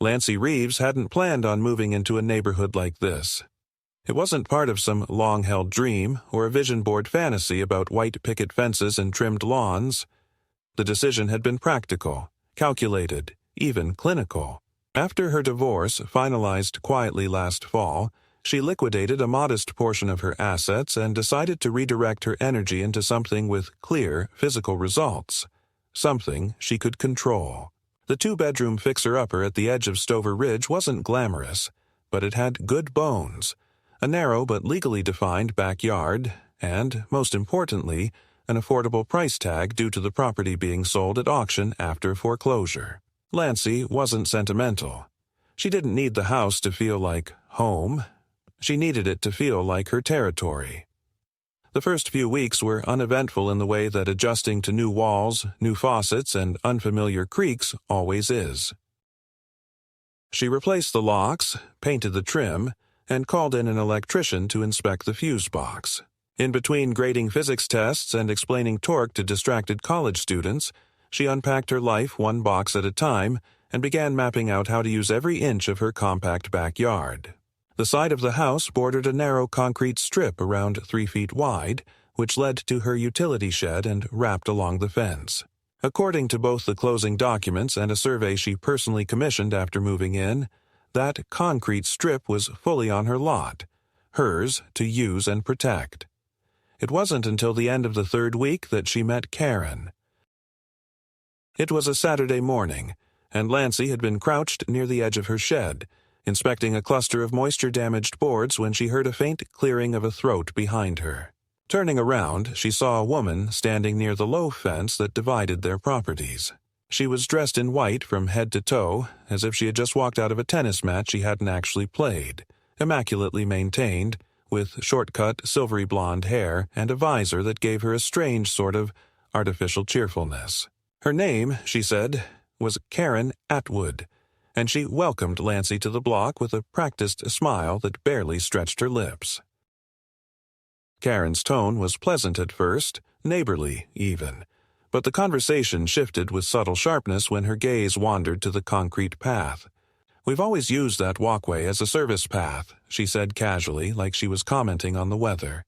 Lancy Reeves hadn't planned on moving into a neighborhood like this. It wasn't part of some long-held dream or a vision board fantasy about white picket fences and trimmed lawns. The decision had been practical, calculated, even clinical. After her divorce, finalized quietly last fall, she liquidated a modest portion of her assets and decided to redirect her energy into something with clear physical results, something she could control. The two-bedroom fixer-upper at the edge of Stover Ridge wasn't glamorous, but it had good bones, a narrow but legally defined backyard, and, most importantly, an affordable price tag due to the property being sold at auction after foreclosure. Lancy wasn't sentimental. She didn't need the house to feel like home. She needed it to feel like her territory. The first few weeks were uneventful in the way that adjusting to new walls, new faucets, and unfamiliar creaks always is. She replaced the locks, painted the trim, and called in an electrician to inspect the fuse box. In between grading physics tests and explaining torque to distracted college students, she unpacked her life one box at a time and began mapping out how to use every inch of her compact backyard. The side of the house bordered a narrow concrete strip around 3 feet wide, which led to her utility shed and wrapped along the fence. According to both the closing documents and a survey she personally commissioned after moving in, that concrete strip was fully on her lot, hers to use and protect. It wasn't until the end of the third week that she met Karen. It was a Saturday morning, and Lancy had been crouched near the edge of her shed, inspecting a cluster of moisture-damaged boards when she heard a faint clearing of a throat behind her. Turning around, she saw a woman standing near the low fence that divided their properties. She was dressed in white from head to toe, as if she had just walked out of a tennis match she hadn't actually played, immaculately maintained, with short-cut, silvery blonde hair and a visor that gave her a strange sort of artificial cheerfulness. Her name, she said, was Karen Atwood, and she welcomed Lancy to the block with a practiced smile that barely stretched her lips. Karen's tone was pleasant at first, neighborly even, but the conversation shifted with subtle sharpness when her gaze wandered to the concrete path. "We've always used that walkway as a service path," she said casually, like she was commenting on the weather.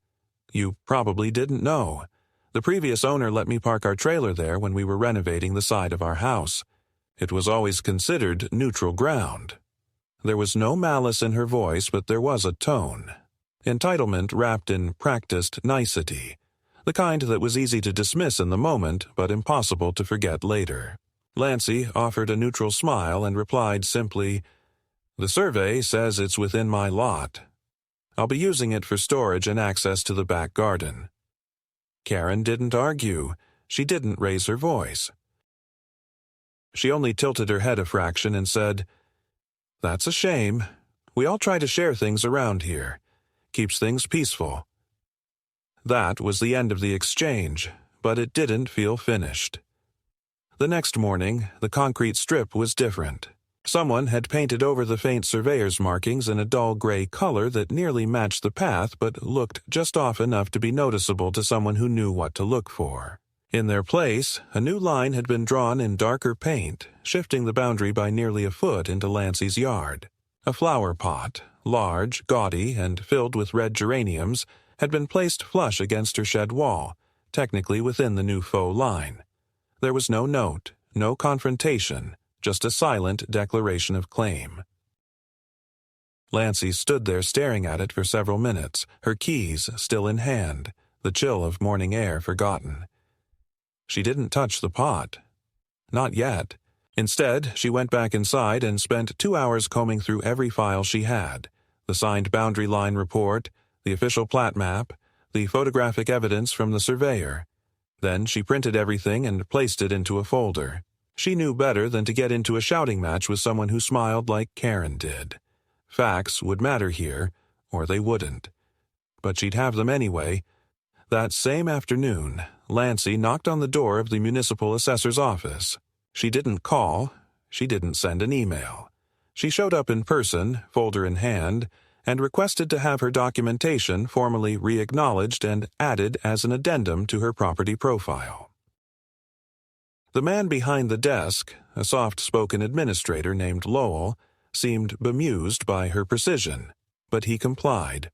"You probably didn't know. The previous owner let me park our trailer there when we were renovating the side of our house. It was always considered neutral ground." There was no malice in her voice, but there was a tone. Entitlement wrapped in practiced nicety. The kind that was easy to dismiss in the moment, but impossible to forget later. Lancy offered a neutral smile and replied simply, "The survey says it's within my lot. I'll be using it for storage and access to the back garden." Karen didn't argue. She didn't raise her voice. She only tilted her head a fraction and said, "That's a shame. We all try to share things around here. Keeps things peaceful." That was the end of the exchange, but it didn't feel finished. The next morning, the concrete strip was different. Someone had painted over the faint surveyor's markings in a dull gray color that nearly matched the path but looked just off enough to be noticeable to someone who knew what to look for. In their place, a new line had been drawn in darker paint, shifting the boundary by nearly a foot into Lancy's yard. A flower pot, large, gaudy, and filled with red geraniums, had been placed flush against her shed wall, technically within the new faux line. There was no note, no confrontation, just a silent declaration of claim. Lancy stood there staring at it for several minutes, her keys still in hand, the chill of morning air forgotten. She didn't touch the pot. Not yet. Instead, she went back inside and spent 2 hours combing through every file she had: the signed boundary line report, the official plat map, the photographic evidence from the surveyor. Then she printed everything and placed it into a folder. She knew better than to get into a shouting match with someone who smiled like Karen did. Facts would matter here, or they wouldn't. But she'd have them anyway. That same afternoon, Lancy knocked on the door of the municipal assessor's office. She didn't call. She didn't send an email. She showed up in person, folder in hand, and requested to have her documentation formally re-acknowledged and added as an addendum to her property profile. The man behind the desk, a soft-spoken administrator named Lowell, seemed bemused by her precision, but he complied.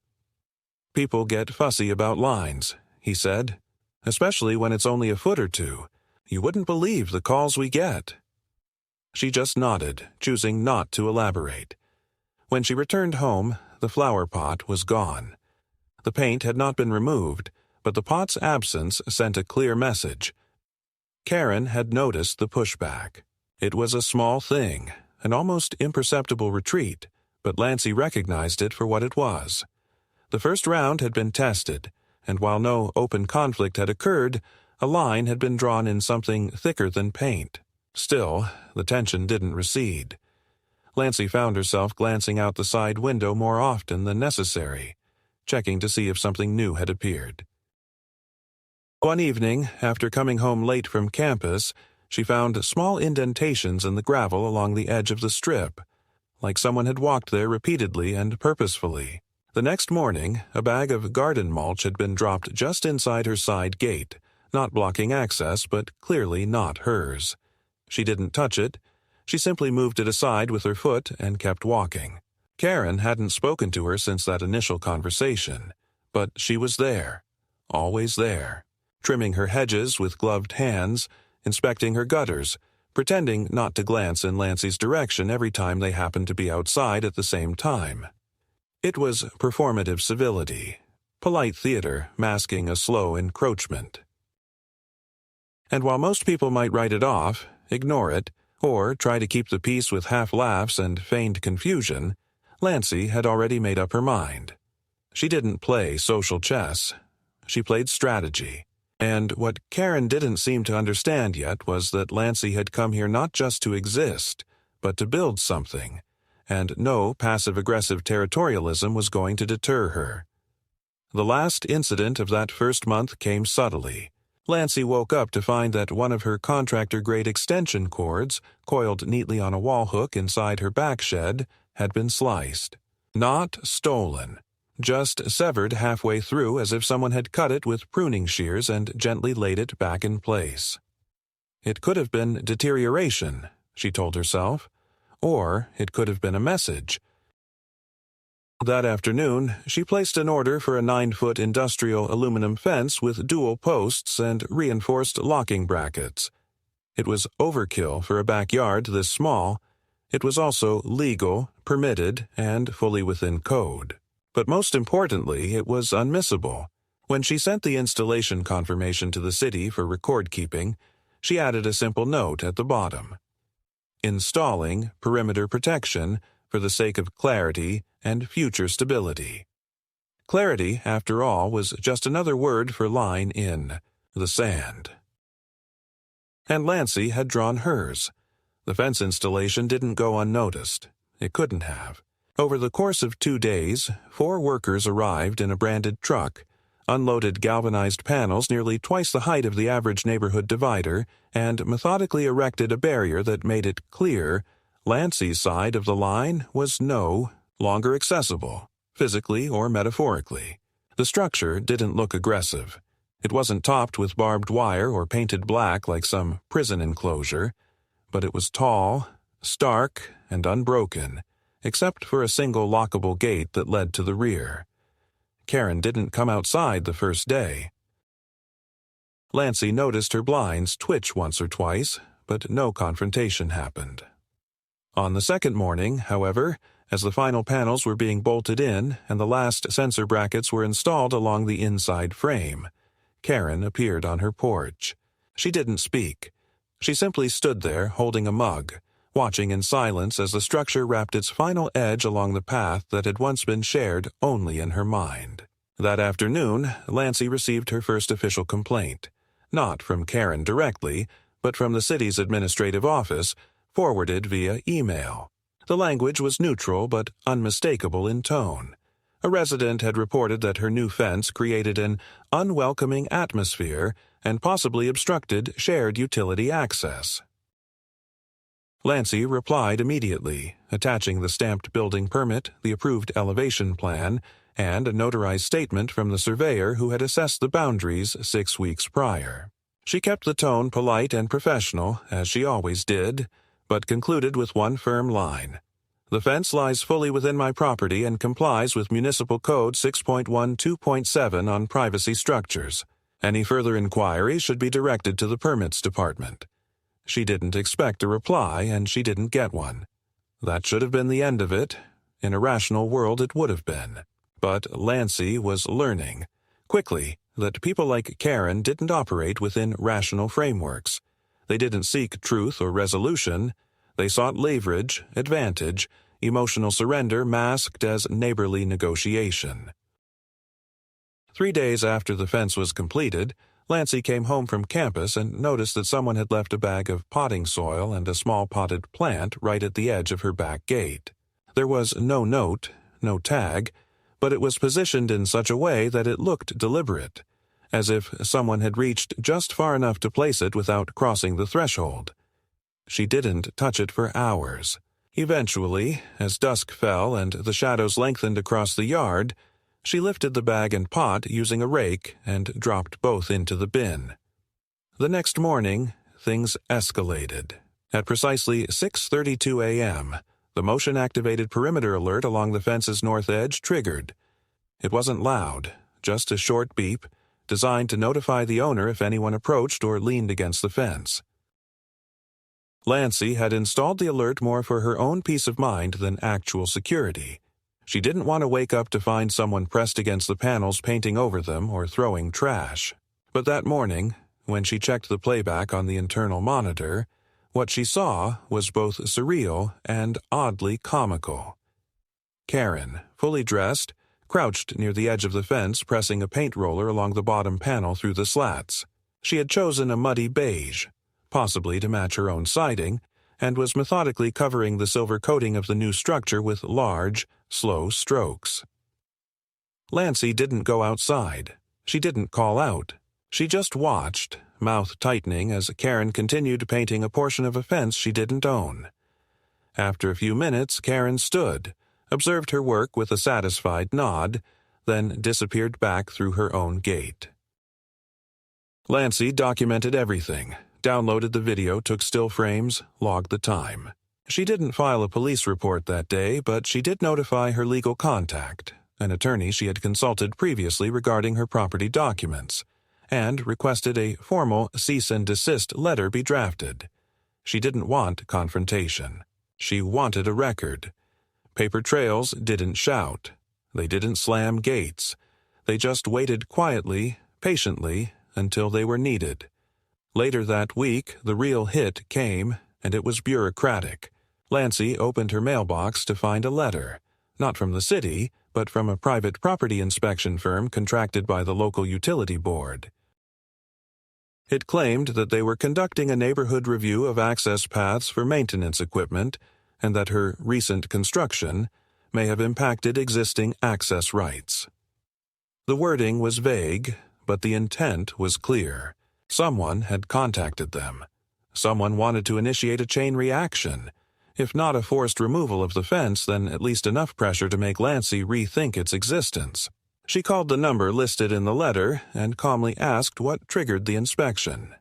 "People get fussy about lines," he said, "especially when it's only a foot or two. You wouldn't believe the calls we get." She just nodded, choosing not to elaborate. When she returned home, the flower pot was gone. The paint had not been removed, but the pot's absence sent a clear message. Karen had noticed the pushback. It was a small thing, an almost imperceptible retreat, but Lancey recognized it for what it was. The first round had been tested, and while no open conflict had occurred, a line had been drawn in something thicker than paint. Still, the tension didn't recede. Lancey found herself glancing out the side window more often than necessary, checking to see if something new had appeared. One evening, after coming home late from campus, she found small indentations in the gravel along the edge of the strip, like someone had walked there repeatedly and purposefully. The next morning, a bag of garden mulch had been dropped just inside her side gate, not blocking access, but clearly not hers. She didn't touch it. She simply moved it aside with her foot and kept walking. Karen hadn't spoken to her since that initial conversation, but she was there, always there, trimming her hedges with gloved hands, inspecting her gutters, pretending not to glance in Lancey's direction every time they happened to be outside at the same time. It was performative civility, polite theater masking a slow encroachment. And while most people might write it off, ignore it, or try to keep the peace with half-laughs and feigned confusion, Lancey had already made up her mind. She didn't play social chess. She played strategy. And what Karen didn't seem to understand yet was that Lancey had come here not just to exist, but to build something, and no passive-aggressive territorialism was going to deter her. The last incident of that first month came subtly. Lancey woke up to find that one of her contractor-grade extension cords, coiled neatly on a wall hook inside her back shed, had been sliced. Not stolen, just severed halfway through as if someone had cut it with pruning shears and gently laid it back in place. It could have been deterioration, she told herself, or it could have been a message. That afternoon, she placed an order for a 9-foot industrial aluminum fence with dual posts and reinforced locking brackets. It was overkill for a backyard this small. It was also legal, permitted, and fully within code. But most importantly, it was unmissable. When she sent the installation confirmation to the city for record-keeping, she added a simple note at the bottom. Installing perimeter protection for the sake of clarity and future stability. Clarity, after all, was just another word for line in the sand. And Lancey had drawn hers. The fence installation didn't go unnoticed. It couldn't have. Over the course of 2 days, 4 workers arrived in a branded truck, unloaded galvanized panels nearly twice the height of the average neighborhood divider, and methodically erected a barrier that made it clear Lancey's side of the line was no longer accessible, physically or metaphorically. The structure didn't look aggressive. It wasn't topped with barbed wire or painted black like some prison enclosure, but it was tall, stark, and unbroken, except for a single lockable gate that led to the rear. Karen didn't come outside the first day. Lancey noticed her blinds twitch once or twice, but no confrontation happened. On the second morning, however, as the final panels were being bolted in and the last sensor brackets were installed along the inside frame, Karen appeared on her porch. She didn't speak. She simply stood there holding a mug, watching in silence as the structure wrapped its final edge along the path that had once been shared only in her mind. That afternoon, Lancey received her first official complaint, not from Karen directly, but from the city's administrative office, forwarded via email. The language was neutral but unmistakable in tone. A resident had reported that her new fence created an unwelcoming atmosphere and possibly obstructed shared utility access. Lancey replied immediately, attaching the stamped building permit, the approved elevation plan, and a notarized statement from the surveyor who had assessed the boundaries 6 weeks prior. She kept the tone polite and professional, as she always did, but concluded with one firm line. The fence lies fully within my property and complies with Municipal Code 6.12.7 on privacy structures. Any further inquiry should be directed to the Permits Department. She didn't expect a reply, and she didn't get one. That should have been the end of it. In a rational world, it would have been. But Lancy was learning, quickly, that people like Karen didn't operate within rational frameworks. They didn't seek truth or resolution. They sought leverage, advantage, emotional surrender masked as neighborly negotiation. 3 days after the fence was completed, Lancy came home from campus and noticed that someone had left a bag of potting soil and a small potted plant right at the edge of her back gate. There was no note, no tag, but it was positioned in such a way that it looked deliberate, as if someone had reached just far enough to place it without crossing the threshold. She didn't touch it for hours. Eventually, as dusk fell and the shadows lengthened across the yard, she lifted the bag and pot using a rake and dropped both into the bin. The next morning, things escalated. At precisely 6:32 a.m., the motion-activated perimeter alert along the fence's north edge triggered. It wasn't loud, just a short beep, designed to notify the owner if anyone approached or leaned against the fence. Lancy had installed the alert more for her own peace of mind than actual security. She didn't want to wake up to find someone pressed against the panels painting over them or throwing trash. But that morning, when she checked the playback on the internal monitor, what she saw was both surreal and oddly comical. Karen, fully dressed, crouched near the edge of the fence pressing a paint roller along the bottom panel through the slats. She had chosen a muddy beige, possibly to match her own siding, and was methodically covering the silver coating of the new structure with large, slow strokes. Lancy didn't go outside. She didn't call out. She just watched, mouth tightening as Karen continued painting a portion of a fence she didn't own. After a few minutes, Karen stood, observed her work with a satisfied nod, then disappeared back through her own gate. Lancy documented everything, downloaded the video, took still frames, logged the time. She didn't file a police report that day, but she did notify her legal contact, an attorney she had consulted previously regarding her property documents, and requested a formal cease and desist letter be drafted. She didn't want confrontation. She wanted a record. Paper trails didn't shout. They didn't slam gates. They just waited quietly, patiently, until they were needed. Later that week, the real hit came, and it was bureaucratic. Lancy opened her mailbox to find a letter, not from the city, but from a private property inspection firm contracted by the local utility board. It claimed that they were conducting a neighborhood review of access paths for maintenance equipment, and that her recent construction may have impacted existing access rights. The wording was vague, but the intent was clear. Someone had contacted them. Someone wanted to initiate a chain reaction. If not a forced removal of the fence, then at least enough pressure to make Lancy rethink its existence. She called the number listed in the letter and calmly asked what triggered the inspection.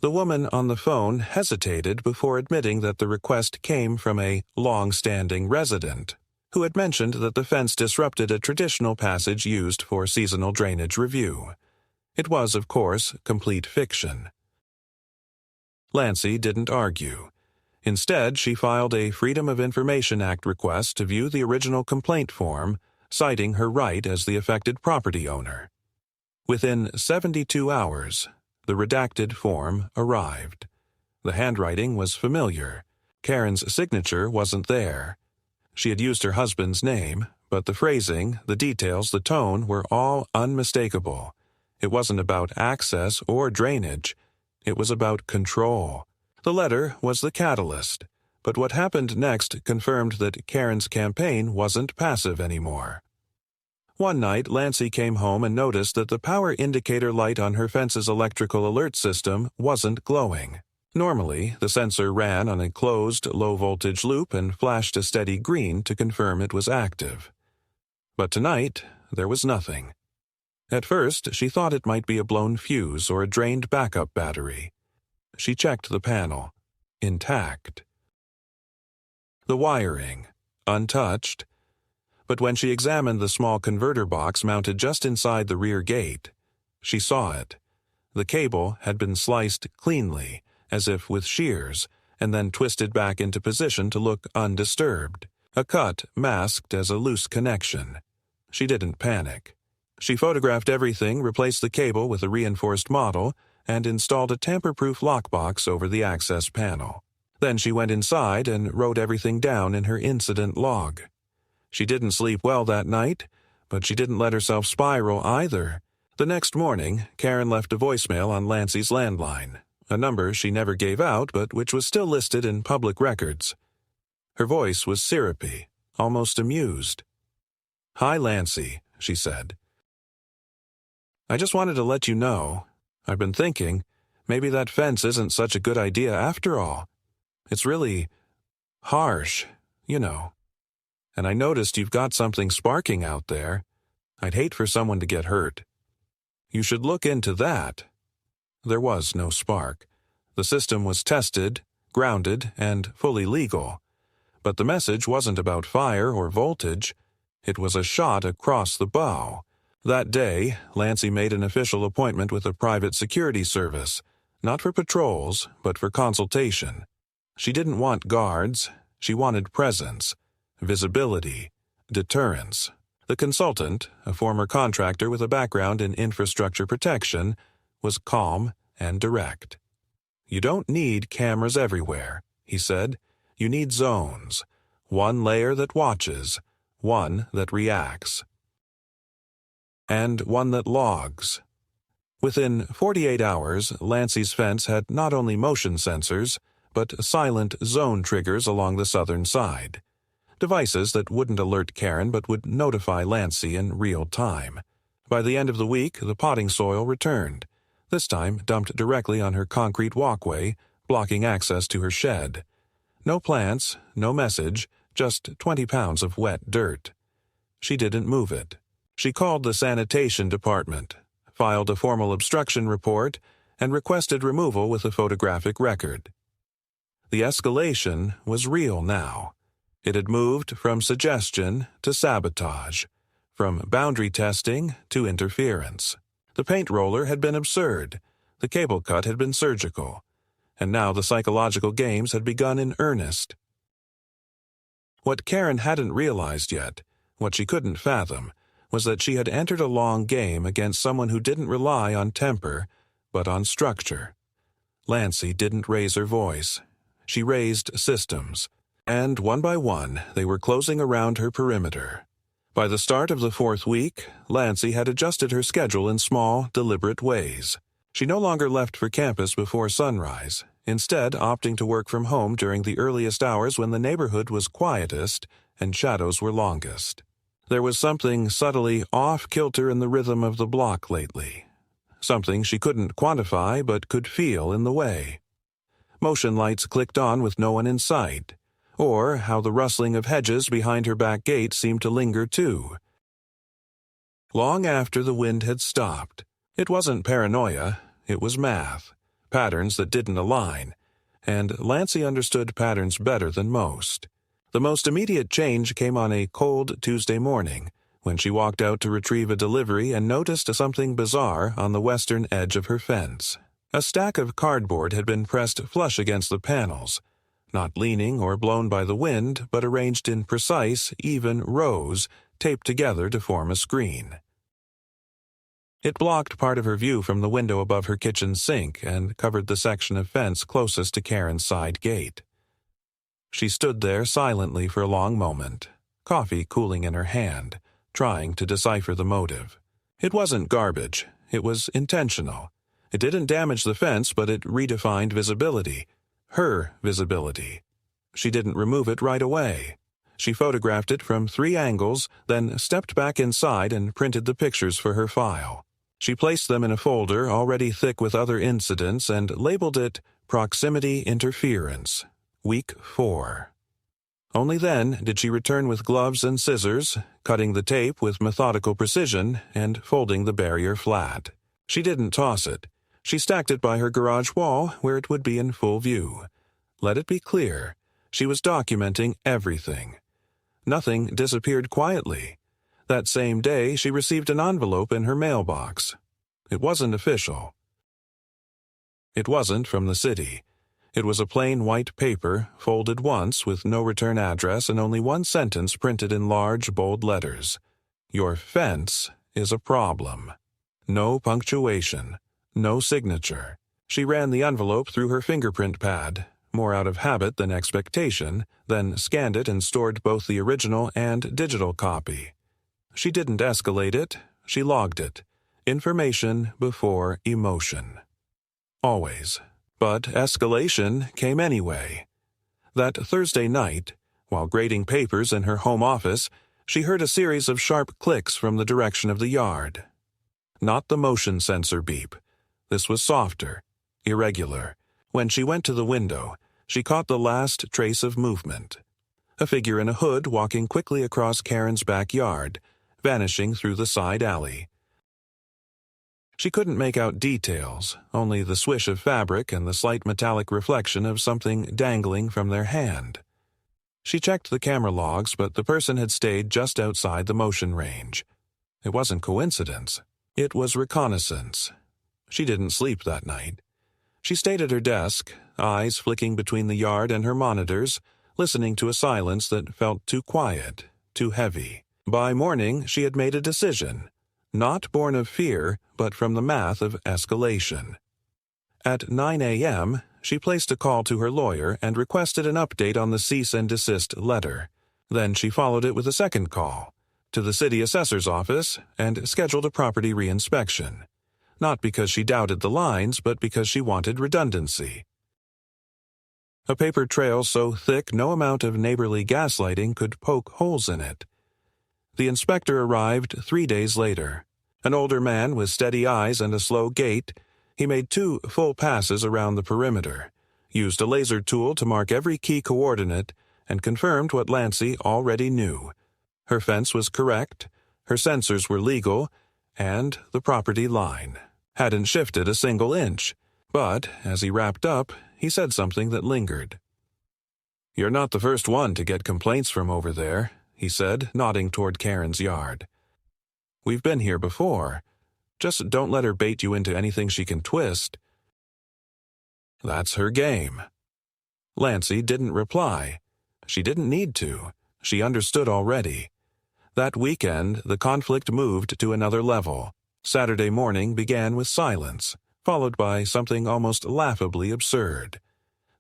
The woman on the phone hesitated before admitting that the request came from a long-standing resident, who had mentioned that the fence disrupted a traditional passage used for seasonal drainage review. It was, of course, complete fiction. Lancy didn't argue. Instead, she filed a Freedom of Information Act request to view the original complaint form, citing her right as the affected property owner. Within 72 hours, the redacted form arrived. The handwriting was familiar. Karen's signature wasn't there. She had used her husband's name, but the phrasing, the details, the tone were all unmistakable. It wasn't about access or drainage. It was about control. The letter was the catalyst, but what happened next confirmed that Karen's campaign wasn't passive anymore. One night, Lancy came home and noticed that the power indicator light on her fence's electrical alert system wasn't glowing. Normally, the sensor ran on a closed, low-voltage loop and flashed a steady green to confirm it was active. But tonight, there was nothing. At first, she thought it might be a blown fuse or a drained backup battery. She checked the panel. intact. The wiring, untouched, but when she examined the small converter box mounted just inside the rear gate, she saw it. The cable had been sliced cleanly, as if with shears, and then twisted back into position to look undisturbed, a cut masked as a loose connection. She didn't panic. She photographed everything, replaced the cable with a reinforced model, and installed a tamper-proof lockbox over the access panel. Then she went inside and wrote everything down in her incident log. She didn't sleep well that night, but she didn't let herself spiral either. The next morning, Karen left a voicemail on Lancey's landline, a number she never gave out but which was still listed in public records. Her voice was syrupy, almost amused. "Hi, Lancey," she said. "I just wanted to let you know. I've been thinking, maybe that fence isn't such a good idea after all. It's really harsh, you know. And I noticed you've got something sparking out there. I'd hate for someone to get hurt. You should look into that." There was no spark. The system was tested, grounded, and fully legal. But the message wasn't about fire or voltage. It was a shot across the bow. That day, Lancey made an official appointment with a private security service, not for patrols, but for consultation. She didn't want guards. She wanted presence, visibility, deterrence. The consultant, a former contractor with a background in infrastructure protection, was calm and direct. "You don't need cameras everywhere," he said. "You need zones. One layer that watches, one that reacts, and one that logs." Within 48 hours, Lancey's fence had not only motion sensors, but silent zone triggers along the southern side. Devices that wouldn't alert Karen but would notify Lancey in real time. By the end of the week, the potting soil returned, this time dumped directly on her concrete walkway, blocking access to her shed. No plants, no message, just 20 pounds of wet dirt. She didn't move it. She called the sanitation department, filed a formal obstruction report, and requested removal with a photographic record. The escalation was real now. It had moved from suggestion to sabotage, from boundary testing to interference. The paint roller had been absurd, the cable cut had been surgical, and now the psychological games had begun in earnest. What Karen hadn't realized yet, what she couldn't fathom, was that she had entered a long game against someone who didn't rely on temper, but on structure. Lancey didn't raise her voice. She raised systems. And one by one, they were closing around her perimeter. By the start of the 4th week, Lancey had adjusted her schedule in small, deliberate ways. She no longer left for campus before sunrise, instead opting to work from home during the earliest hours when the neighborhood was quietest and shadows were longest. There was something subtly off-kilter in the rhythm of the block lately, something she couldn't quantify but could feel in the way. Motion lights clicked on with no one in sight, or how the rustling of hedges behind her back gate seemed to linger too. Long after the wind had stopped, it wasn't paranoia, it was math, patterns that didn't align, and Lancey understood patterns better than most. The most immediate change came on a cold Tuesday morning, when she walked out to retrieve a delivery and noticed something bizarre on the western edge of her fence. A stack of cardboard had been pressed flush against the panels, not leaning or blown by the wind, but arranged in precise, even rows, taped together to form a screen. It blocked part of her view from the window above her kitchen sink and covered the section of fence closest to Karen's side gate. She stood there silently for a long moment, coffee cooling in her hand, trying to decipher the motive. It wasn't garbage. It was intentional. It didn't damage the fence, but it redefined visibility. Her visibility. She didn't remove it right away. She photographed it from 3 angles, then stepped back inside and printed the pictures for her file. She placed them in a folder already thick with other incidents and labeled it Proximity Interference, Week 4. Only then did she return with gloves and scissors, cutting the tape with methodical precision and folding the barrier flat. She didn't toss it. She stacked it by her garage wall where it would be in full view. Let it be clear, she was documenting everything. Nothing disappeared quietly. That same day, she received an envelope in her mailbox. It wasn't official. It wasn't from the city. It was a plain white paper, folded once with no return address and only one sentence printed in large, bold letters. Your fence is a problem. No punctuation. No signature. She ran the envelope through her fingerprint pad, more out of habit than expectation, then scanned it and stored both the original and digital copy. She didn't escalate it, she logged it. Information before emotion. Always. But escalation came anyway. That Thursday night, while grading papers in her home office, she heard a series of sharp clicks from the direction of the yard. Not the motion sensor beep. This was softer, irregular. When she went to the window, she caught the last trace of movement. A figure in a hood walking quickly across Karen's backyard, vanishing through the side alley. She couldn't make out details, only the swish of fabric and the slight metallic reflection of something dangling from their hand. She checked the camera logs, but the person had stayed just outside the motion range. It wasn't coincidence. It was reconnaissance. She didn't sleep that night. She stayed at her desk, eyes flicking between the yard and her monitors, listening to a silence that felt too quiet, too heavy. By morning, she had made a decision. Not born of fear, but from the math of escalation. At 9 a.m., she placed a call to her lawyer and requested an update on the cease and desist letter. Then she followed it with a second call, to the city assessor's office, and scheduled a property reinspection. Not because she doubted the lines, but because she wanted redundancy. A paper trail so thick no amount of neighborly gaslighting could poke holes in it. The inspector arrived 3 days later. An older man with steady eyes and a slow gait, he made 2 full passes around the perimeter, used a laser tool to mark every key coordinate, and confirmed what Lancy already knew. Her fence was correct, her sensors were legal, and the property line hadn't shifted a single inch. But, as he wrapped up, he said something that lingered. "You're not the first one to get complaints from over there," he said, nodding toward Karen's yard. "We've been here before. Just don't let her bait you into anything she can twist." That's her game. Lancy didn't reply. She didn't need to. She understood already. That weekend, the conflict moved to another level. Saturday morning began with silence, followed by something almost laughably absurd.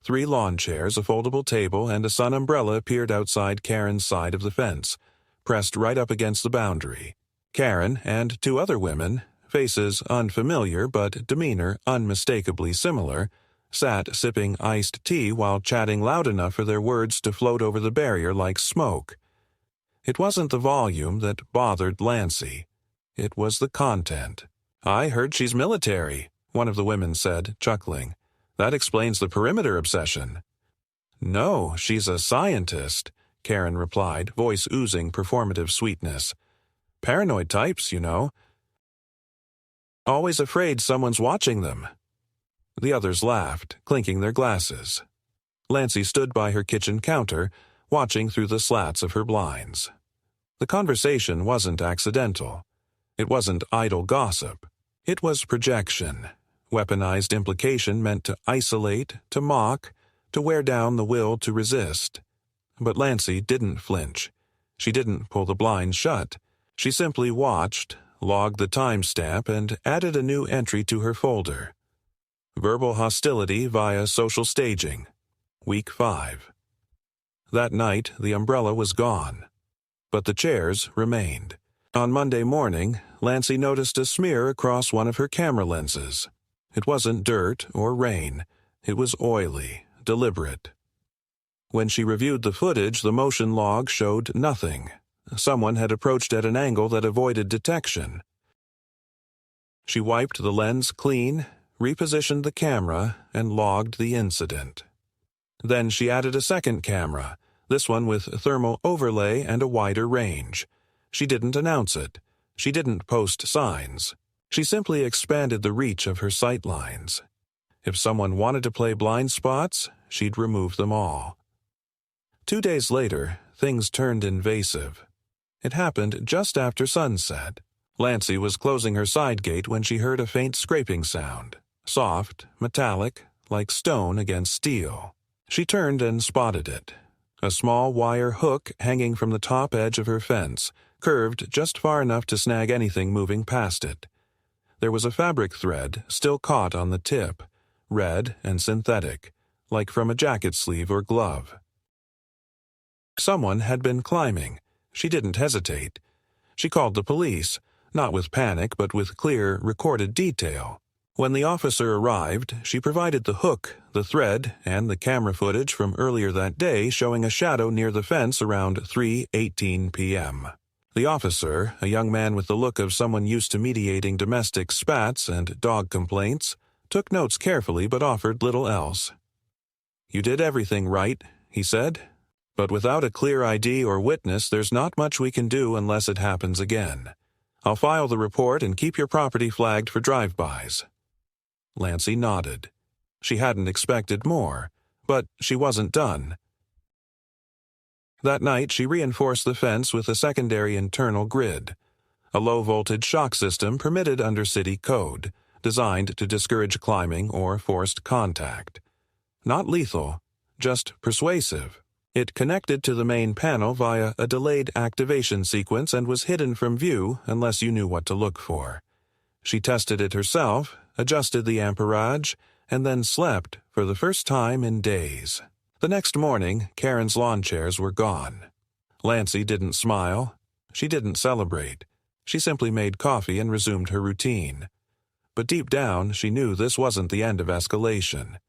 3 lawn chairs, a foldable table, and a sun umbrella appeared outside Karen's side of the fence, pressed right up against the boundary. Karen and 2 other women, faces unfamiliar but demeanor unmistakably similar, sat sipping iced tea while chatting loud enough for their words to float over the barrier like smoke. It wasn't the volume that bothered Lancy. It was the content. "I heard she's military," one of the women said, chuckling. "That explains the perimeter obsession." "No, she's a scientist," Karen replied, voice oozing performative sweetness. "Paranoid types, you know. Always afraid someone's watching them." The others laughed, clinking their glasses. Lancy stood by her kitchen counter, watching through the slats of her blinds. The conversation wasn't accidental. It wasn't idle gossip. It was projection, weaponized implication meant to isolate, to mock, to wear down the will to resist. But Lancy didn't flinch. She didn't pull the blinds shut. She simply watched, logged the timestamp, and added a new entry to her folder. Verbal hostility via social staging. Week 5. That night, the umbrella was gone. But the chairs remained. On Monday morning, Lancy noticed a smear across one of her camera lenses. It wasn't dirt or rain. It was oily, deliberate. When she reviewed the footage, the motion log showed nothing. Someone had approached at an angle that avoided detection. She wiped the lens clean, repositioned the camera, and logged the incident. Then she added a second camera, this one with thermal overlay and a wider range. She didn't announce it. She didn't post signs. She simply expanded the reach of her sight lines. If someone wanted to play blind spots, she'd remove them all. 2 days later, things turned invasive. It happened just after sunset. Lancy was closing her side gate when she heard a faint scraping sound, soft, metallic, like stone against steel. She turned and spotted it. A small wire hook hanging from the top edge of her fence, curved just far enough to snag anything moving past it. There was a fabric thread still caught on the tip, red and synthetic, like from a jacket sleeve or glove. Someone had been climbing. She didn't hesitate. She called the police, not with panic but with clear, recorded detail. When the officer arrived, she provided the hook, the thread, and the camera footage from earlier that day showing a shadow near the fence around 3:18 p.m. The officer, a young man with the look of someone used to mediating domestic spats and dog complaints, took notes carefully but offered little else. "You did everything right," he said. "But without a clear ID or witness, there's not much we can do unless it happens again. I'll file the report and keep your property flagged for drive-bys." Lancy nodded. She hadn't expected more, but she wasn't done. That night, she reinforced the fence with a secondary internal grid, a low-voltage shock system permitted under city code, designed to discourage climbing or forced contact. Not lethal, just persuasive. It connected to the main panel via a delayed activation sequence and was hidden from view unless you knew what to look for. She tested it herself, adjusted the amperage, and then slept for the first time in days. The next morning, Karen's lawn chairs were gone. Lancy didn't smile. She didn't celebrate. She simply made coffee and resumed her routine. But deep down, she knew this wasn't the end of escalation.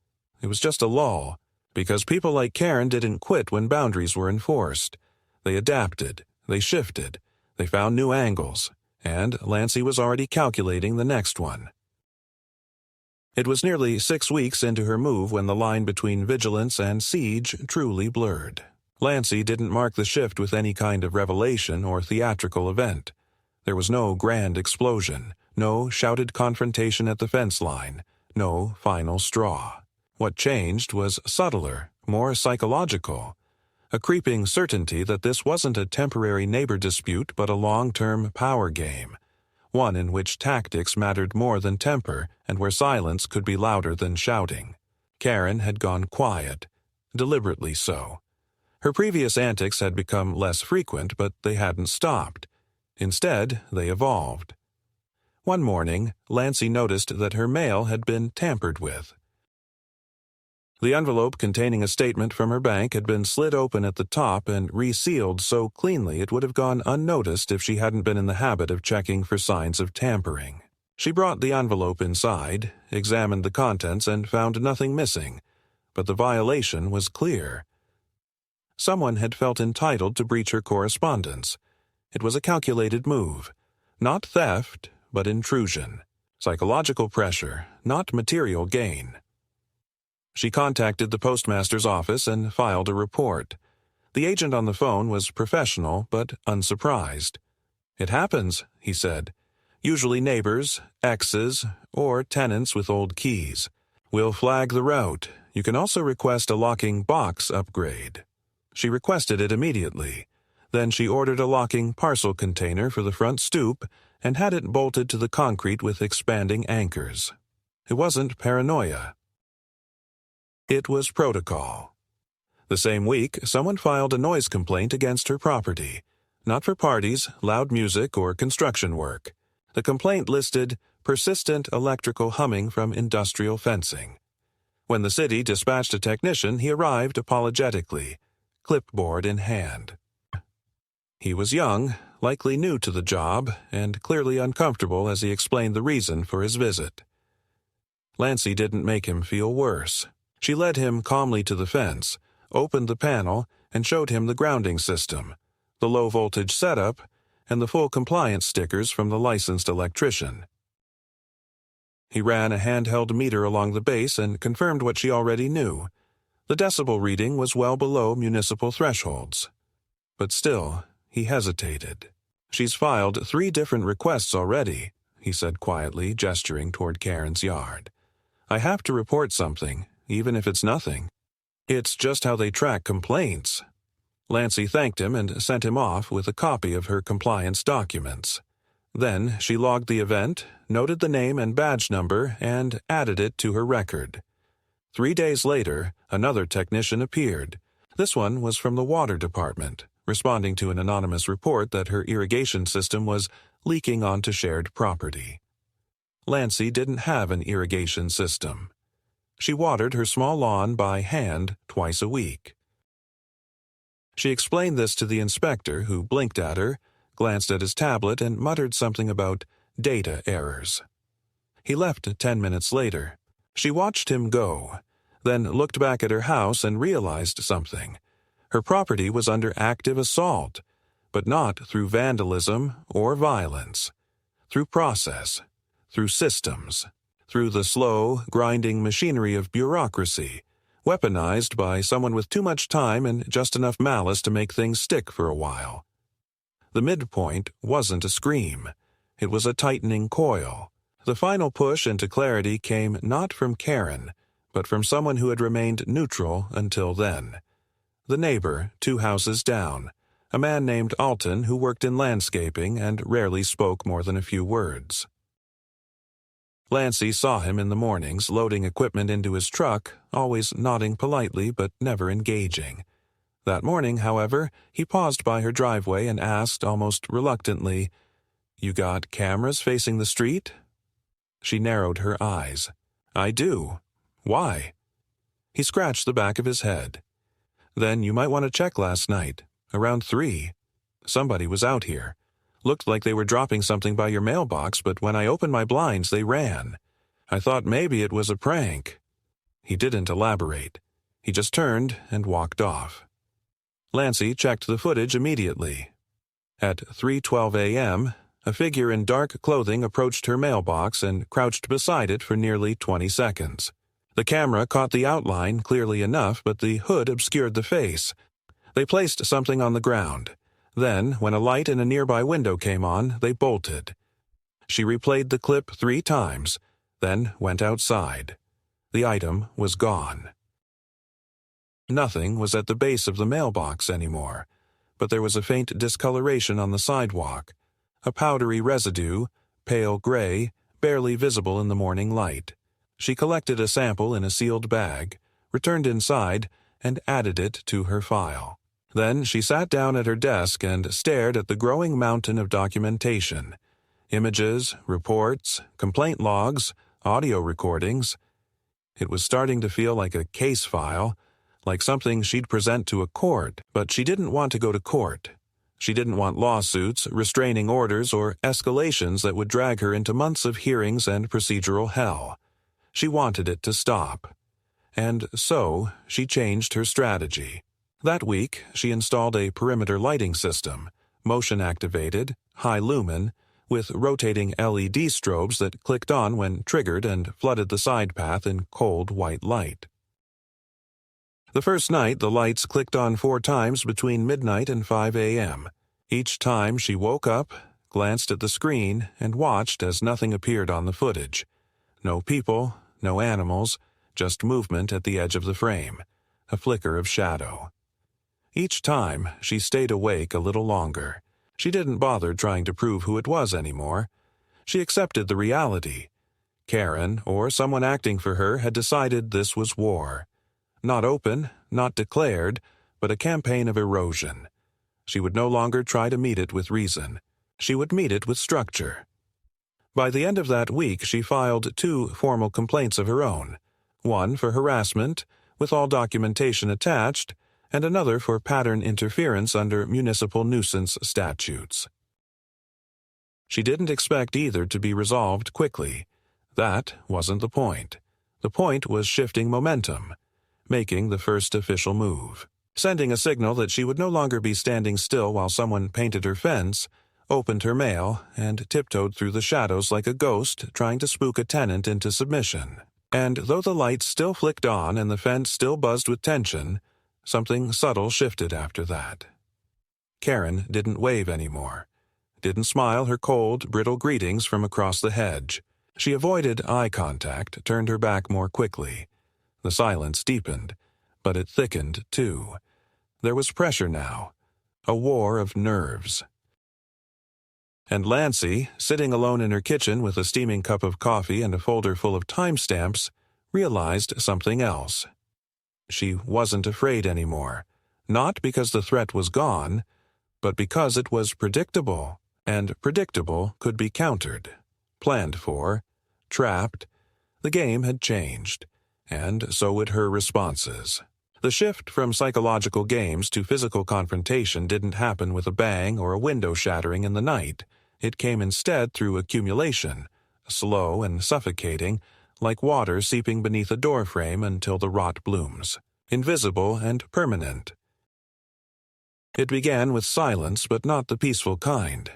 It was just a lull, because people like Karen didn't quit when boundaries were enforced. They adapted, they shifted, they found new angles, and Lancy was already calculating the next one. It was nearly 6 weeks into her move when the line between vigilance and siege truly blurred. Lancy didn't mark the shift with any kind of revelation or theatrical event. There was no grand explosion, no shouted confrontation at the fence line, no final straw. What changed was subtler, more psychological. A creeping certainty that this wasn't a temporary neighbor dispute but a long-term power game. One in which tactics mattered more than temper and where silence could be louder than shouting. Karen had gone quiet, deliberately so. Her previous antics had become less frequent, but they hadn't stopped. Instead, they evolved. One morning, Lancy noticed that her mail had been tampered with. The envelope containing a statement from her bank had been slid open at the top and resealed so cleanly it would have gone unnoticed if she hadn't been in the habit of checking for signs of tampering. She brought the envelope inside, examined the contents, and found nothing missing, but the violation was clear. Someone had felt entitled to breach her correspondence. It was a calculated move. Not theft, but intrusion. Psychological pressure, not material gain. She contacted the postmaster's office and filed a report. The agent on the phone was professional but unsurprised. "It happens," he said. "Usually neighbors, exes, or tenants with old keys. We'll flag the route. You can also request a locking box upgrade." She requested it immediately. Then she ordered a locking parcel container for the front stoop and had it bolted to the concrete with expanding anchors. It wasn't paranoia. It was protocol. The same week, someone filed a noise complaint against her property. Not for parties, loud music, or construction work. The complaint listed persistent electrical humming from industrial fencing. When the city dispatched a technician, he arrived apologetically, clipboard in hand. He was young, likely new to the job, and clearly uncomfortable as he explained the reason for his visit. Lancy didn't make him feel worse. She led him calmly to the fence, opened the panel, and showed him the grounding system, the low-voltage setup, and the full compliance stickers from the licensed electrician. He ran a handheld meter along the base and confirmed what she already knew. The decibel reading was well below municipal thresholds. But still, he hesitated. "She's filed 3 different requests already," he said quietly, gesturing toward Karen's yard. "I have to report something, even if it's nothing." It's just how they track complaints. Lancy thanked him and sent him off with a copy of her compliance documents. Then she logged the event, noted the name and badge number, and added it to her record. 3 days later, another technician appeared. This one was from the water department, responding to an anonymous report that her irrigation system was leaking onto shared property. Lancy didn't have an irrigation system. She watered her small lawn by hand twice a week. She explained this to the inspector, who blinked at her, glanced at his tablet, and muttered something about data errors. He left 10 minutes later. She watched him go, then looked back at her house and realized something. Her property was under active assault, but not through vandalism or violence. Through process, through systems, through the slow, grinding machinery of bureaucracy, weaponized by someone with too much time and just enough malice to make things stick for a while. The midpoint wasn't a scream. It was a tightening coil. The final push into clarity came not from Karen, but from someone who had remained neutral until then. The neighbor, 2 houses down, a man named Alton who worked in landscaping and rarely spoke more than a few words. Lancy saw him in the mornings loading equipment into his truck, always nodding politely but never engaging. That morning, however, he paused by her driveway and asked almost reluctantly, "You got cameras facing the street?" She narrowed her eyes. "I do. Why?" He scratched the back of his head. "Then you might want to check last night, around 3. Somebody was out here. Looked like they were dropping something by your mailbox, but when I opened my blinds, they ran. I thought maybe it was a prank." He didn't elaborate. He just turned and walked off. Lancy checked the footage immediately. At 3:12 a.m., a figure in dark clothing approached her mailbox and crouched beside it for nearly 20 seconds. The camera caught the outline clearly enough, but the hood obscured the face. They placed something on the ground. Then, when a light in a nearby window came on, they bolted. She replayed the clip 3 times, then went outside. The item was gone. Nothing was at the base of the mailbox anymore, but there was a faint discoloration on the sidewalk, a powdery residue, pale gray, barely visible in the morning light. She collected a sample in a sealed bag, returned inside, and added it to her file. Then she sat down at her desk and stared at the growing mountain of documentation. Images, reports, complaint logs, audio recordings. It was starting to feel like a case file, like something she'd present to a court, but she didn't want to go to court. She didn't want lawsuits, restraining orders, or escalations that would drag her into months of hearings and procedural hell. She wanted it to stop. And so, she changed her strategy. That week, she installed a perimeter lighting system, motion-activated, high-lumen, with rotating LED strobes that clicked on when triggered and flooded the side path in cold white light. The first night, the lights clicked on 4 times between midnight and 5 a.m. Each time she woke up, glanced at the screen, and watched as nothing appeared on the footage. No people, no animals, just movement at the edge of the frame, a flicker of shadow. Each time, she stayed awake a little longer. She didn't bother trying to prove who it was anymore. She accepted the reality. Karen, or someone acting for her, had decided this was war. Not open, not declared, but a campaign of erosion. She would no longer try to meet it with reason. She would meet it with structure. By the end of that week, she filed 2 formal complaints of her own, one for harassment, with all documentation attached, and another for pattern interference under municipal nuisance statutes. She didn't expect either to be resolved quickly. That wasn't the point. The point was shifting momentum, making the first official move, sending a signal that she would no longer be standing still while someone painted her fence, opened her mail, and tiptoed through the shadows like a ghost trying to spook a tenant into submission. And though the lights still flicked on and the fence still buzzed with tension, something subtle shifted after that. Karen didn't wave anymore, didn't smile her cold, brittle greetings from across the hedge. She avoided eye contact, turned her back more quickly. The silence deepened, but it thickened, too. There was pressure now, a war of nerves. And Lancy, sitting alone in her kitchen with a steaming cup of coffee and a folder full of timestamps, realized something else. She wasn't afraid anymore, not because the threat was gone, but because it was predictable, and predictable could be countered, planned for, trapped. The game had changed, and so would her responses. The shift from psychological games to physical confrontation didn't happen with a bang or a window shattering in the night. It came instead through accumulation, slow and suffocating, like water seeping beneath a doorframe until the rot blooms, invisible and permanent. It began with silence, but not the peaceful kind.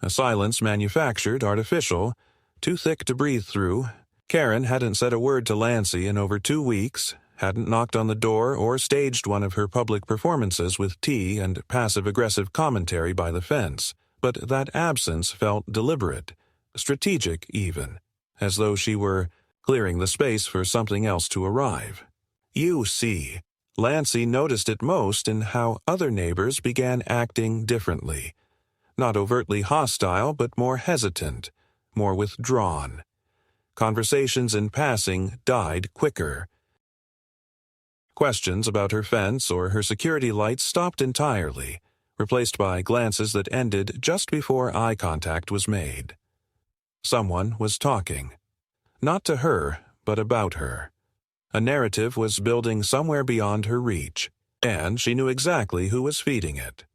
A silence manufactured, artificial, too thick to breathe through. Karen hadn't said a word to Lancy in over 2 weeks, hadn't knocked on the door or staged one of her public performances with tea and passive-aggressive commentary by the fence, but that absence felt deliberate, strategic even, as though she were clearing the space for something else to arrive. You see, Lancy noticed it most in how other neighbors began acting differently. Not overtly hostile, but more hesitant, more withdrawn. Conversations in passing died quicker. Questions about her fence or her security lights stopped entirely, replaced by glances that ended just before eye contact was made. Someone was talking. Not to her, but about her. A narrative was building somewhere beyond her reach, and she knew exactly who was feeding it.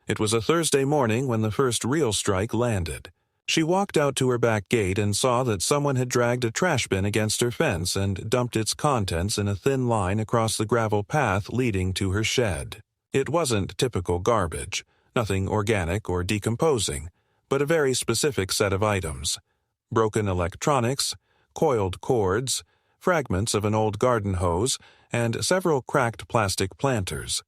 It was a Thursday morning when the first real strike landed. She walked out to her back gate and saw that someone had dragged a trash bin against her fence and dumped its contents in a thin line across the gravel path leading to her shed. It wasn't typical garbage, nothing organic or decomposing, but a very specific set of items. Broken electronics, coiled cords, fragments of an old garden hose, and several cracked plastic planters.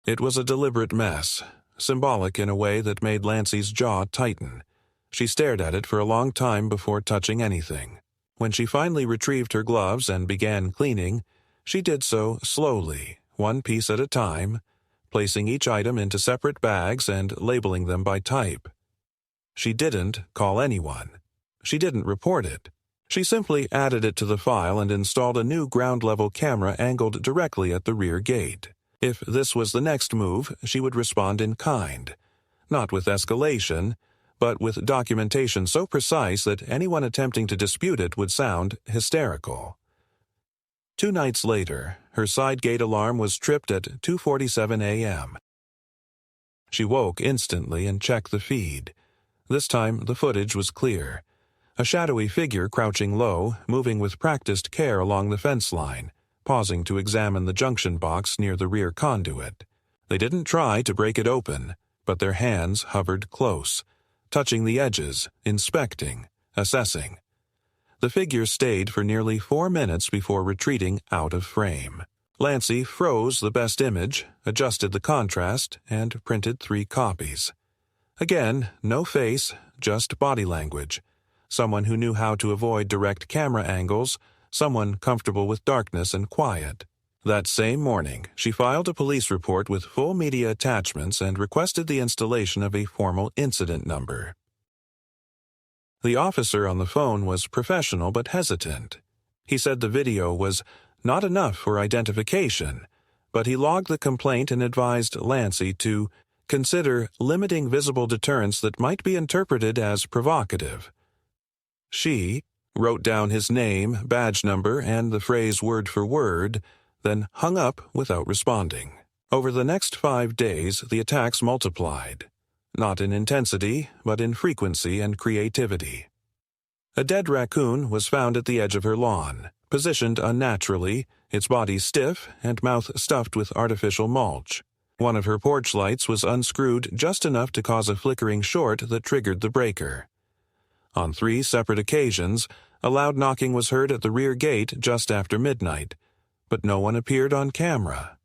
It was a deliberate mess, symbolic in a way that made Lancy's jaw tighten. She stared at it for a long time before touching anything. When she finally retrieved her gloves and began cleaning, she did so slowly, one piece at a time, placing each item into separate bags and labeling them by type. She didn't call anyone. She didn't report it. She simply added it to the file and installed a new ground-level camera angled directly at the rear gate. If this was the next move, she would respond in kind, not with escalation, but with documentation so precise that anyone attempting to dispute it would sound hysterical. 2 nights later, her side gate alarm was tripped at 2:47 a.m. She woke instantly and checked the feed. This time, the footage was clear. A shadowy figure crouching low, moving with practiced care along the fence line, pausing to examine the junction box near the rear conduit. They didn't try to break it open, but their hands hovered close, touching the edges, inspecting, assessing. The figure stayed for nearly 4 minutes before retreating out of frame. Lancy froze the best image, adjusted the contrast, and printed 3 copies. Again, no face, just body language. Someone who knew how to avoid direct camera angles, someone comfortable with darkness and quiet. That same morning, she filed a police report with full media attachments and requested the installation of a formal incident number. The officer on the phone was professional but hesitant. He said the video was not enough for identification, but he logged the complaint and advised Lancy to consider limiting visible deterrence that might be interpreted as provocative. She wrote down his name, badge number, and the phrase word for word, then hung up without responding. Over the next 5 days, the attacks multiplied, not in intensity, but in frequency and creativity. A dead raccoon was found at the edge of her lawn, positioned unnaturally, its body stiff and mouth stuffed with artificial mulch. One of her porch lights was unscrewed just enough to cause a flickering short that triggered the breaker. On 3 separate occasions, a loud knocking was heard at the rear gate just after midnight, but no one appeared on camera.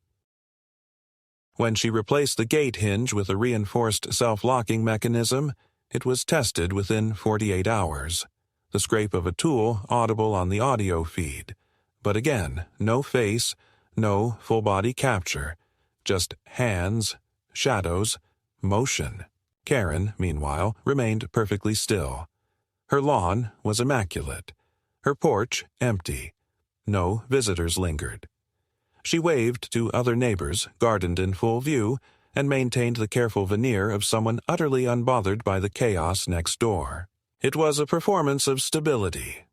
When she replaced the gate hinge with a reinforced self-locking mechanism, it was tested within 48 hours. The scrape of a tool audible on the audio feed, but again, no face, No full-body capture, just hands, shadows, motion. Karen, meanwhile, remained perfectly still. Her lawn was immaculate. Her porch empty. No visitors lingered. She waved to other neighbors, gardened in full view, and maintained the careful veneer of someone utterly unbothered by the chaos next door. It was a performance of stability.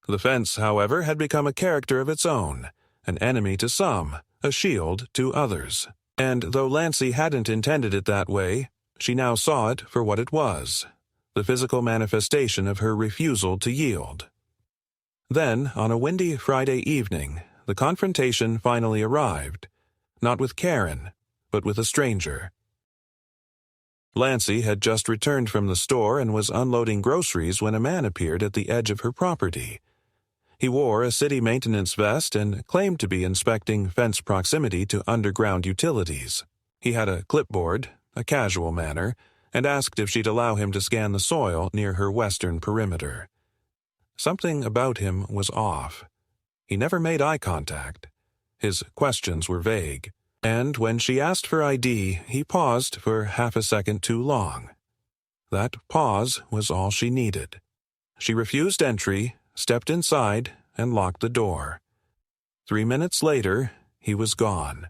The fence, however, had become a character of its own, an enemy to some, a shield to others. And though Lancy hadn't intended it that way, she now saw it for what it was, the physical manifestation of her refusal to yield. Then, on a windy Friday evening, the confrontation finally arrived, not with Karen, but with a stranger. Lancy had just returned from the store and was unloading groceries when a man appeared at the edge of her property. He wore a city maintenance vest and claimed to be inspecting fence proximity to underground utilities. He had a clipboard, a casual manner, and asked if she'd allow him to scan the soil near her western perimeter. Something about him was off. He never made eye contact. His questions were vague, and when she asked for ID, he paused for half a second too long. That pause was all she needed. She refused entry, stepped inside, and locked the door. 3 minutes later, he was gone.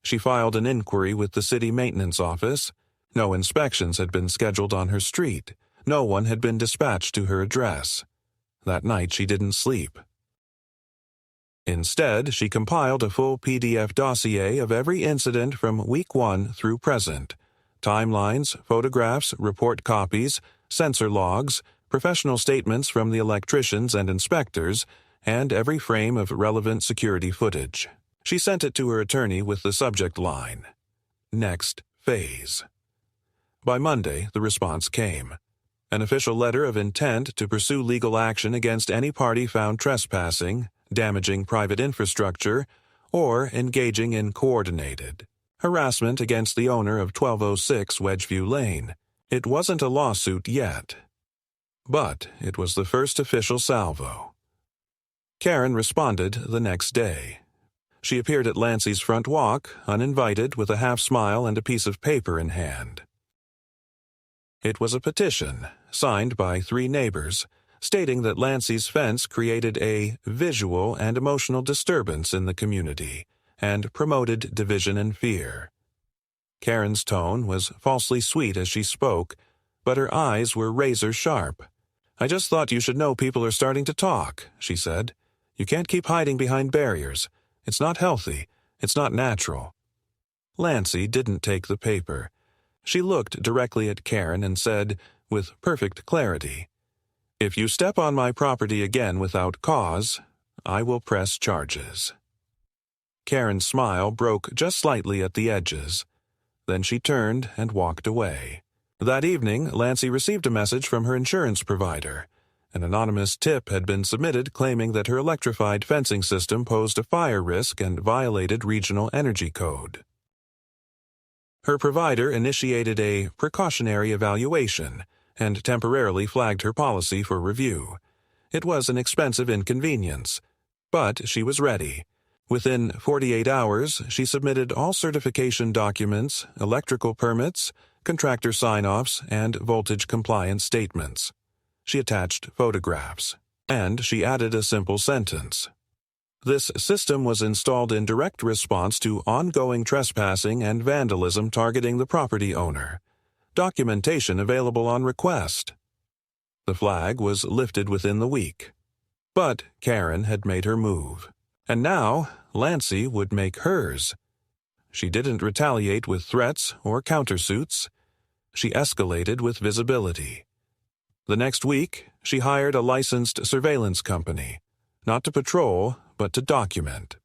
She filed an inquiry with the city maintenance office. No inspections had been scheduled on her street. No one had been dispatched to her address. That night she didn't sleep. Instead, she compiled a full PDF dossier of every incident from week 1 through present. Timelines, photographs, report copies, sensor logs, professional statements from the electricians and inspectors, and every frame of relevant security footage. She sent it to her attorney with the subject line, "Next Phase." By Monday, the response came. An official letter of intent to pursue legal action against any party found trespassing, damaging private infrastructure, or engaging in coordinated harassment against the owner of 1206 Wedgeview Lane. It wasn't a lawsuit yet, but it was the first official salvo. Karen responded the next day. She appeared at Lancy's front walk, uninvited, with a half smile and a piece of paper in hand. It was a petition, signed by 3 neighbors, stating that Lancy's fence created a visual and emotional disturbance in the community and promoted division and fear. Karen's tone was falsely sweet as she spoke, but her eyes were razor sharp. "I just thought you should know people are starting to talk," she said. "You can't keep hiding behind barriers. It's not healthy. It's not natural." Lancy didn't take the paper. She looked directly at Karen and said, with perfect clarity, "If you step on my property again without cause, I will press charges." Karen's smile broke just slightly at the edges. Then she turned and walked away. That evening, Lancy received a message from her insurance provider. An anonymous tip had been submitted claiming that her electrified fencing system posed a fire risk and violated regional energy code. Her provider initiated a precautionary evaluation and temporarily flagged her policy for review. It was an expensive inconvenience, but she was ready. Within 48 hours, she submitted all certification documents, electrical permits, contractor sign-offs, and voltage compliance statements. She attached photographs, and she added a simple sentence. This system was installed in direct response to ongoing trespassing and vandalism targeting the property owner. Documentation available on request. The flag was lifted within the week. But Karen had made her move. And now, Lancy would make hers. She didn't retaliate with threats or countersuits. She escalated with visibility. The next week, she hired a licensed surveillance company, not to patrol, but to document.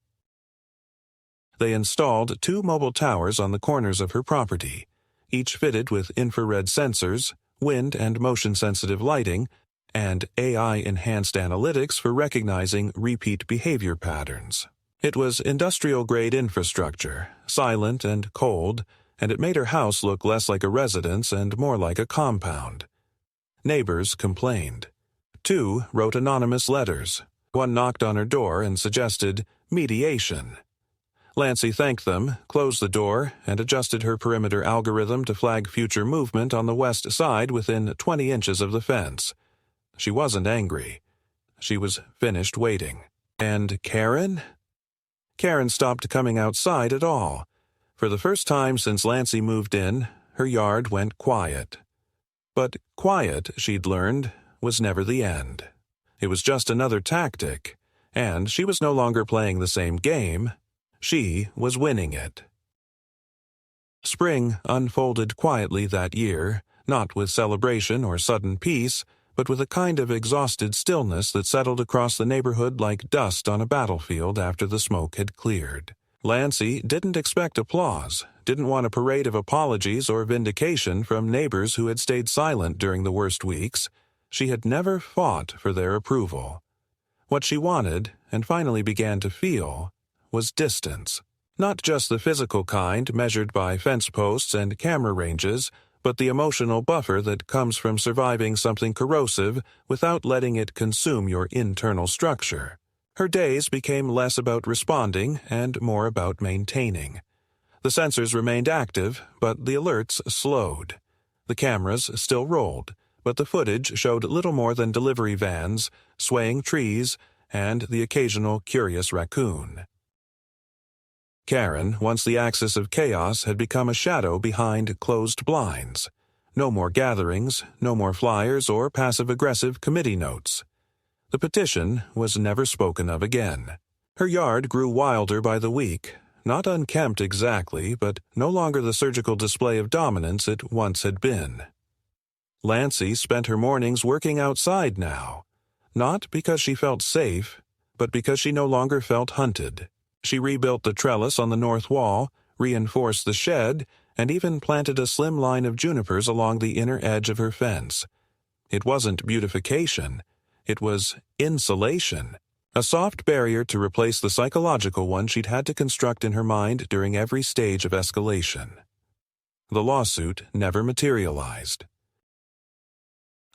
They installed 2 mobile towers on the corners of her property, each fitted with infrared sensors, wind and motion-sensitive lighting, and AI-enhanced analytics for recognizing repeat behavior patterns. It was industrial-grade infrastructure, silent and cold, and it made her house look less like a residence and more like a compound. Neighbors complained. 2 wrote anonymous letters. 1 knocked on her door and suggested mediation. Lancy thanked them, closed the door, and adjusted her perimeter algorithm to flag future movement on the west side within 20 inches of the fence. She wasn't angry. She was finished waiting. And Karen? Karen stopped coming outside at all. For the first time since Lancy moved in, her yard went quiet. But quiet, she'd learned, was never the end. It was just another tactic, and she was no longer playing the same game. She was winning it. Spring unfolded quietly that year, not with celebration or sudden peace, but with a kind of exhausted stillness that settled across the neighborhood like dust on a battlefield after the smoke had cleared. Lancy didn't expect applause, didn't want a parade of apologies or vindication from neighbors who had stayed silent during the worst weeks. She had never fought for their approval. What she wanted, and finally began to feel, was distance. Not just the physical kind measured by fence posts and camera ranges, but the emotional buffer that comes from surviving something corrosive without letting it consume your internal structure. Her days became less about responding and more about maintaining. The sensors remained active, but the alerts slowed. The cameras still rolled, but the footage showed little more than delivery vans, swaying trees, and the occasional curious raccoon. Karen, once the axis of chaos, had become a shadow behind closed blinds. No more gatherings, no more flyers or passive-aggressive committee notes. The petition was never spoken of again. Her yard grew wilder by the week, not unkempt exactly, but no longer the surgical display of dominance it once had been. Lancy spent her mornings working outside now, not because she felt safe, but because she no longer felt hunted. She rebuilt the trellis on the north wall, reinforced the shed, and even planted a slim line of junipers along the inner edge of her fence. It wasn't beautification. It was insulation, a soft barrier to replace the psychological one she'd had to construct in her mind during every stage of escalation. The lawsuit never materialized.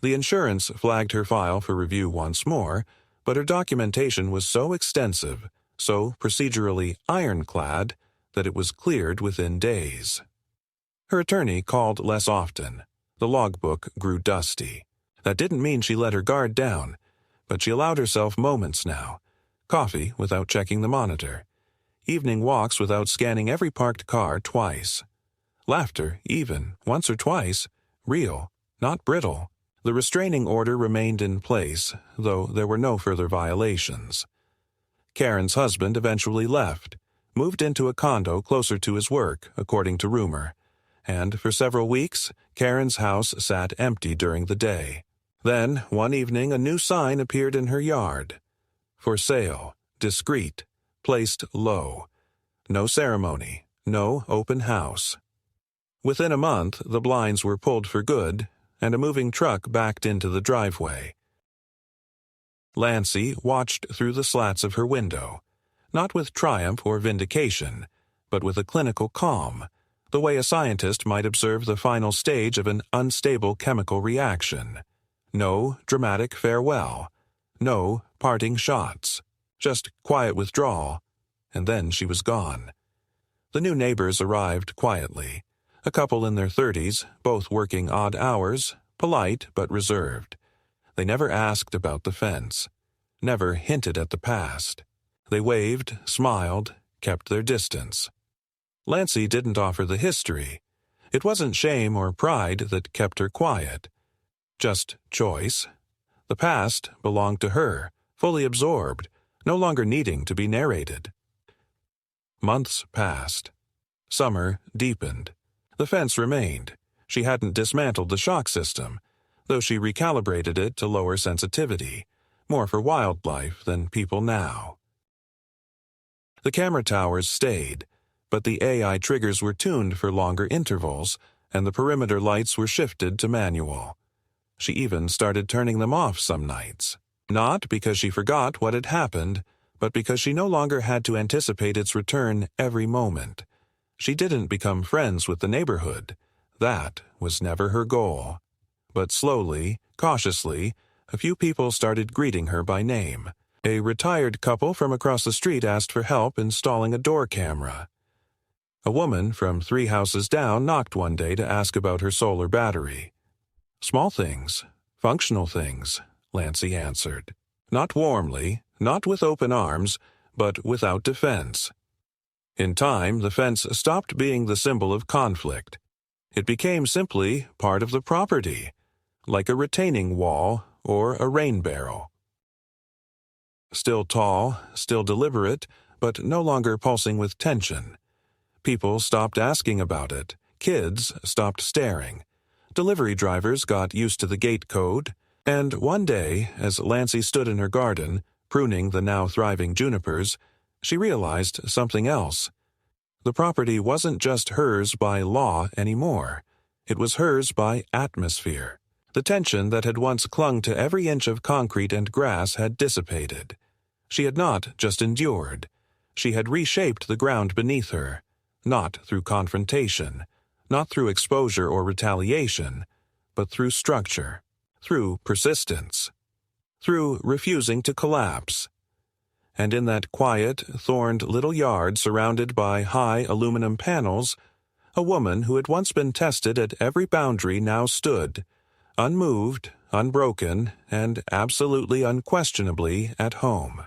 The insurance flagged her file for review once more, but her documentation was so extensive, so procedurally ironclad, that it was cleared within days. Her attorney called less often. The logbook grew dusty. That didn't mean she let her guard down, but she allowed herself moments now. Coffee without checking the monitor. Evening walks without scanning every parked car twice. Laughter, even, once or twice, real, not brittle. The restraining order remained in place, though there were no further violations. Karen's husband eventually left, moved into a condo closer to his work, according to rumor, and for several weeks, Karen's house sat empty during the day. Then, one evening, a new sign appeared in her yard. For sale, discreet, placed low. No ceremony, no open house. Within a month, the blinds were pulled for good, and a moving truck backed into the driveway. Lancy watched through the slats of her window, not with triumph or vindication, but with a clinical calm, the way a scientist might observe the final stage of an unstable chemical reaction. No dramatic farewell, no parting shots, just quiet withdrawal, and then she was gone. The new neighbors arrived quietly, a couple in their 30s, both working odd hours, polite but reserved. They never asked about the fence, never hinted at the past. They waved, smiled, kept their distance. Lancy didn't offer the history. It wasn't shame or pride that kept her quiet. Just choice. The past belonged to her, fully absorbed, no longer needing to be narrated. Months passed. Summer deepened. The fence remained. She hadn't dismantled the shock system, though she recalibrated it to lower sensitivity, more for wildlife than people now. The camera towers stayed, but the AI triggers were tuned for longer intervals, and the perimeter lights were shifted to manual. She even started turning them off some nights, not because she forgot what had happened, but because she no longer had to anticipate its return every moment. She didn't become friends with the neighborhood. That was never her goal. But slowly, cautiously, a few people started greeting her by name, A retired couple from across the street asked for help installing a door camera. A woman from 3 houses down knocked one day to ask about her solar battery. Small things, functional things, Lancy answered. Not warmly, not with open arms, but without defense. In time, the fence stopped being the symbol of conflict. It became simply part of the property, like a retaining wall or a rain barrel. Still tall, still deliberate, but no longer pulsing with tension. People stopped asking about it. Kids stopped staring. Delivery drivers got used to the gate code. And one day, as Lancy stood in her garden, pruning the now thriving junipers, she realized something else. The property wasn't just hers by law anymore. It was hers by atmosphere. The tension that had once clung to every inch of concrete and grass had dissipated. She had not just endured. She had reshaped the ground beneath her, not through confrontation, not through exposure or retaliation, but through structure, through persistence, through refusing to collapse. And in that quiet, thorned little yard surrounded by high aluminum panels, a woman who had once been tested at every boundary now stood, unmoved, unbroken, and absolutely unquestionably at home.